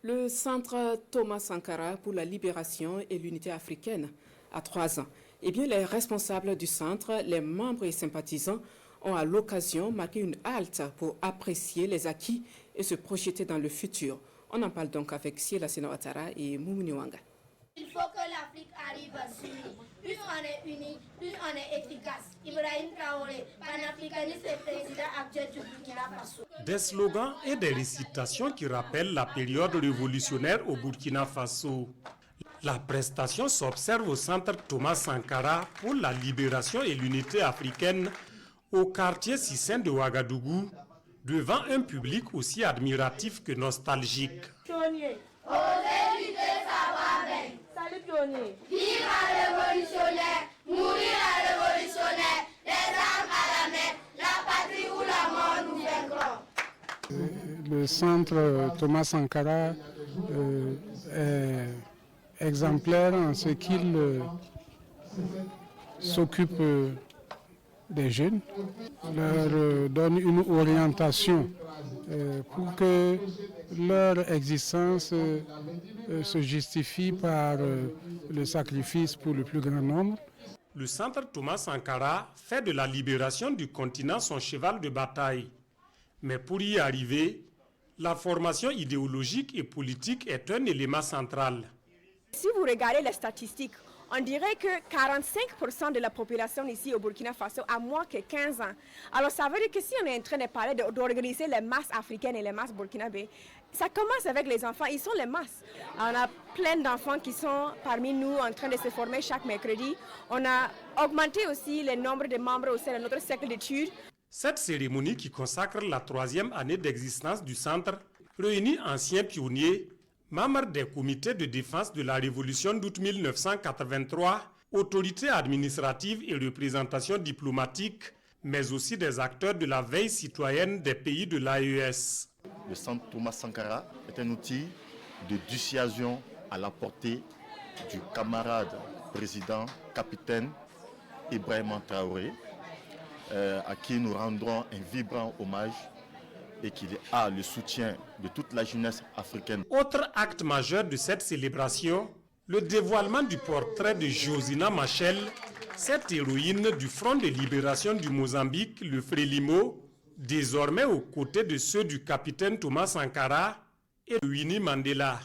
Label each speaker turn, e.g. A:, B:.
A: Le centre Thomas Sankara pour la libération et l'unité africaine a 3 ans. Eh bien, les responsables du centre, les membres et sympathisants ont à l'occasion marqué une halte pour apprécier les acquis et se projeter dans le futur. On en parle donc avec Siela Senouattara et Moumouni Wanga.
B: Il faut que l'Afrique arrive à s'unir. Plus on est unis, plus on est efficace. Ibrahim Traoré, panafricaniste et président actuel du Burkina Faso.
C: Des slogans et des récitations qui rappellent la période révolutionnaire au Burkina Faso. La prestation s'observe au centre Thomas Sankara pour la libération et l'unité africaine au quartier Sissin de Ouagadougou, devant un public aussi admiratif que nostalgique.
B: Pionnier. Osez lutter, savoir vaincre. Salut pionnier. Vivre à révolutionnaire, mourir à révolutionnaire, les armes à la main, la patrie ou la mort nous vaincront.
D: Le centre Thomas Sankara est exemplaire en ce qu'il s'occupe des jeunes, leur donne une orientation pour que leur existence se justifie par le sacrifice pour le plus grand nombre.
C: Le centre Thomas Sankara fait de la libération du continent son cheval de bataille. Mais pour y arriver, la formation idéologique et politique est un élément central.
E: Si vous regardez les statistiques, on dirait que 45% de la population ici au Burkina Faso a moins que 15 ans. Alors ça veut dire que si on est en train de parler d'organiser les masses africaines et les masses burkinabés, ça commence avec les enfants, ils sont les masses. On a plein d'enfants qui sont parmi nous en train de se former chaque mercredi. On a augmenté aussi le nombre de membres au sein de notre cercle d'études.
C: Cette cérémonie qui consacre la 3e année d'existence du centre réunit anciens pionniers, membres des comités de défense de la Révolution d'août 1983, autorités administratives et représentations diplomatiques, mais aussi des acteurs de la veille citoyenne des pays de l'AES.
F: Le centre Thomas Sankara est un outil de dissuasion à la portée du camarade président, capitaine Ibrahim Traoré, à qui nous rendrons un vibrant hommage et qui a le soutien de toute la jeunesse africaine.
C: Autre acte majeur de cette célébration, le dévoilement du portrait de Josina Machel, cette héroïne du Front de libération du Mozambique, le Frélimo, désormais aux côtés de ceux du capitaine Thomas Sankara et de Winnie Mandela.